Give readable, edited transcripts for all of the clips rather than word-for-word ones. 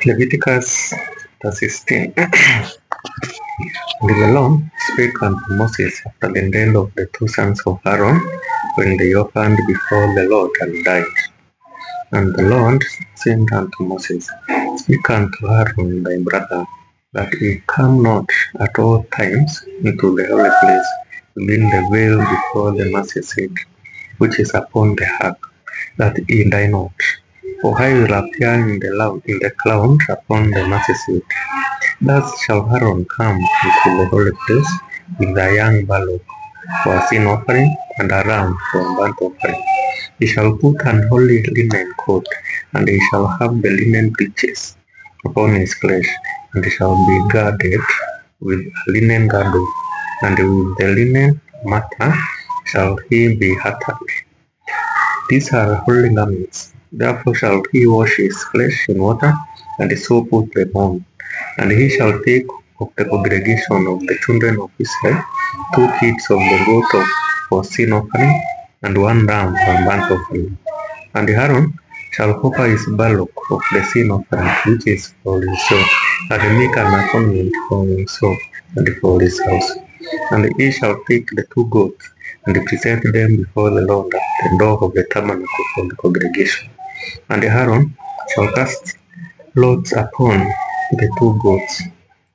Leviticus chapter 16. And the Lord spake unto Moses after the death of the two sons of Aaron, when they opened before the Lord and died. And the Lord said unto Moses, Speak unto Aaron thy brother, that he come not at all times into the holy place within the veil before the mercy seat, which is upon the ark, that he die not. For I will appear in the cloud upon the mercy seat. Thus shall Aaron come into the holy place with a young bullock for a sin offering, and a ram for a burnt offering. He shall put an holy linen coat, and he shall have the linen breeches upon his flesh, and he shall be girded with a linen girdle, and with the linen matter shall he be hatted. These are holy garments. Therefore shall he wash his flesh in water, and so put them on. And he shall take of the congregation of the children of Israel 2 kits of the goat for sin offering, and 1 ram for burnt offering. And Aaron shall offer his bullock of the sin offering, which is for himself, and make an atonement for himself and for his house. And he shall take the 2 goats, and present them before the Lord at the door of the tabernacle for the congregation. And Aaron shall cast lots upon the 2 goats,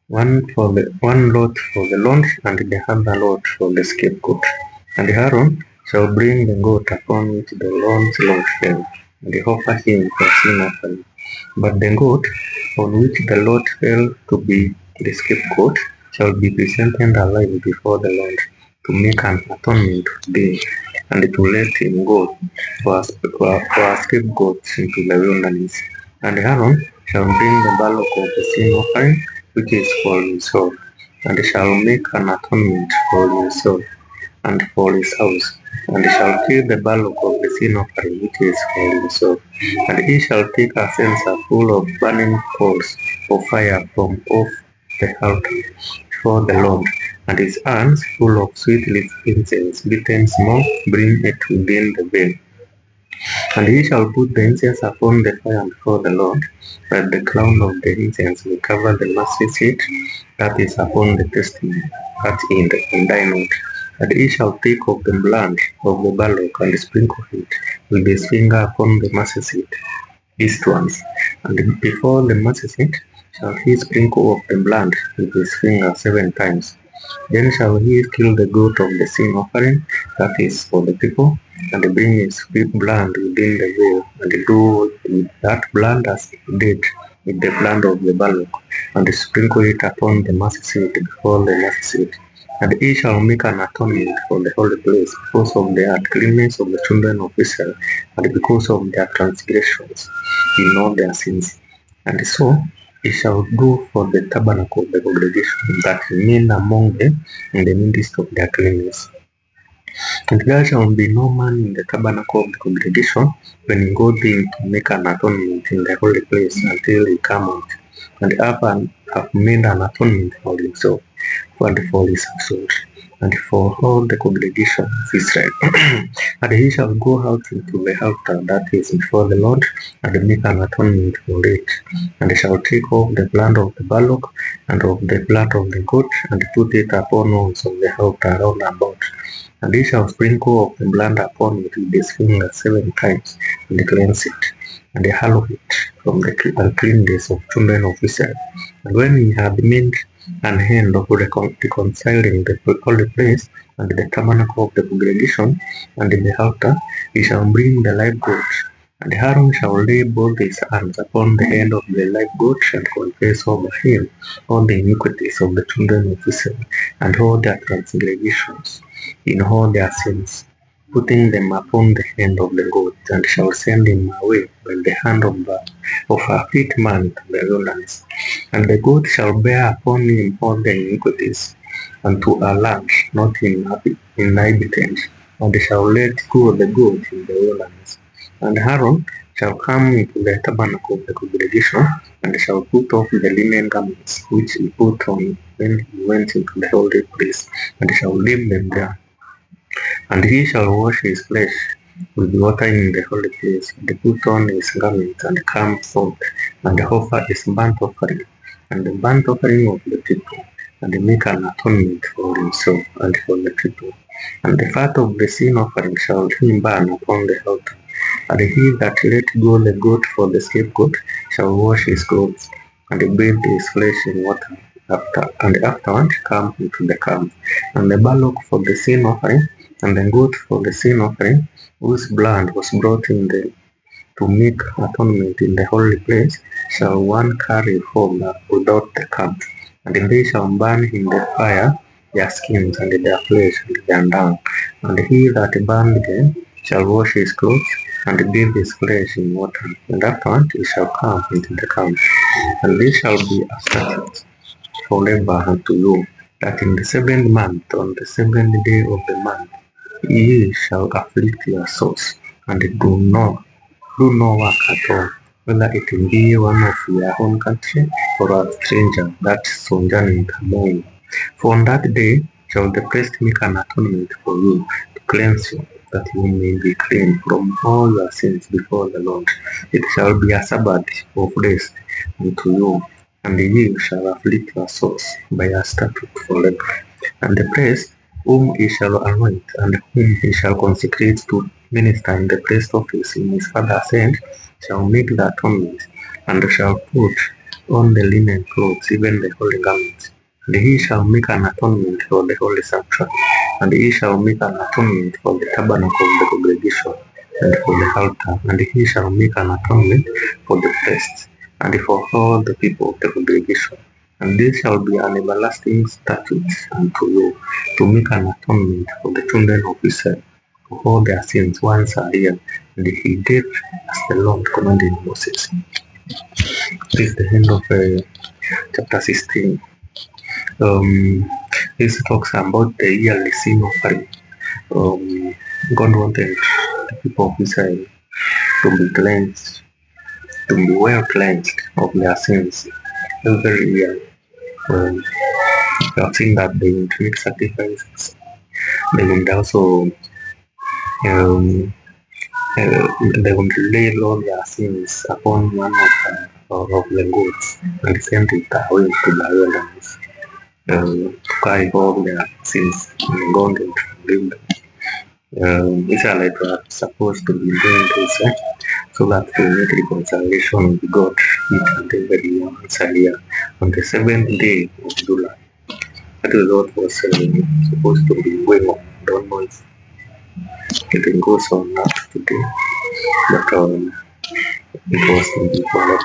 one lot for the Lord, and the other lot for the scapegoat. And Aaron shall bring the goat upon which the Lord's lot fell, and offer him for sin offering. But the goat on which the lot fell to be the scapegoat shall be presented alive before the Lord, to make an atonement for them, and to let him go for a scapegoat into the wilderness. And Aaron shall bring the bullock of the sin offering, which is for himself, and shall make an atonement for himself and for his house, and shall kill the bullock of the sin offering, which is for himself. And he shall take a censer full of burning coals of fire from off the altar before the Lord, and his hands full of sweet incense, beaten small, bring it within the veil. And he shall put the incense upon the fire before the Lord, that the crown of the incense will cover the mercy seat that is upon the testimony, that in die not. And he shall take of the blood of the bullock, and sprinkle it with his finger upon the mercy seat eastwards. And before the mercy seat shall he sprinkle of the blood with his finger 7 times. Then shall he kill the goat of the sin offering, that is for the people, and bring his blood within the veil, and do with that blood as he did with the blood of the bullock, and sprinkle it upon the mercy seat before the mercy seat. And he shall make an atonement for the holy place because of the uncleanness of the children of Israel, and because of their transgressions in all their sins. And so he shall do for the tabernacle of the congregation, that he remain among them in the midst of their cleanness. And there shall be no man in the tabernacle of the congregation when he goes in to make an atonement in the holy place until he come out, and have made an atonement for himself, and for his household, and for all the congregation of Israel. And he shall go out into the altar that is before the Lord, and make an atonement for it. And he shall take off the blood of the bullock, and of the blood of the goat, and put it upon horns of the altar round about. And he shall sprinkle of the blood upon it with his finger 7 times, and cleanse it, and hallow it from the uncleanness of children of Israel. And when he had made an end of reconciling the holy place, and the tabernacle of the congregation, and the altar, he shall bring the live goat. And Aaron shall lay both his hands upon the head of the live goat, and confess over him all the iniquities of the children of Israel, and all their transgressions in all their sins, putting them upon the hand of the goat, and shall send him away by the hand of a fit man to the wilderness. And the goat shall bear upon him all the iniquities unto a land not inhabited, and shall let go the goat in the wilderness. And Aaron shall come into the tabernacle of the congregation, and shall put off the linen garments which he put on when he went into the holy place, and shall leave them there. And he shall wash his flesh with watering the holy place. They put on his garments and come forth and offer his burnt offering and the burnt offering of the people, and they make an atonement for himself and for the people. And the fat of the sin offering shall he burn upon the altar. And he that let go the goat for the scapegoat shall wash his clothes, and bathe his flesh in water, and afterward come into the camp. And the bullock for the sin offering, and the goat for the sin offering, whose blood was brought in the to make atonement in the holy place, shall one carry forth without the camp, and they shall burn in the fire their skins and their flesh and their dung. And he that burned them shall wash his clothes and bathe his flesh in water, and afterward he shall come into the camp. And this shall be a statute forever unto you, that in the seventh month, on the seventh day of the month, ye shall afflict your souls, and do no work at all, whether it be one of your own country or a stranger that sojourning among you. For on that day shall the priest make an atonement for you, to cleanse you, that you may be clean from all your sins before the Lord. It shall be a Sabbath of rest unto you, and ye shall afflict your souls by a statute forever. And the priest whom he shall anoint, and whom he shall consecrate to minister in the priest office in his father's hand, shall make the atonement, and shall put on the linen clothes, even the holy garments. And he shall make an atonement for the holy sanctuary, and he shall make an atonement for the tabernacle of the congregation, and for the altar, and he shall make an atonement for the priests, and for all the people of the congregation. And this shall be an everlasting statute unto you, to make an atonement for the children of Israel for all their sins once a year. And he did as the Lord commanded Moses. This is the end of chapter 16. This talks about the yearly sin offering. God wanted the people of Israel to be cleansed, to be well cleansed of their sins every year. You have seen that they would make sacrifices. They would also um, they would lay all their sins upon one of the goats and send it away to the wilderness to carry all their sins and God and forgive them. Israelites were supposed to be doing this so that to make reconciliation with God each and every year once a year on the seventh day of July. That is what was supposed to be going on. I don't know if it goes on not today, but it was in forever.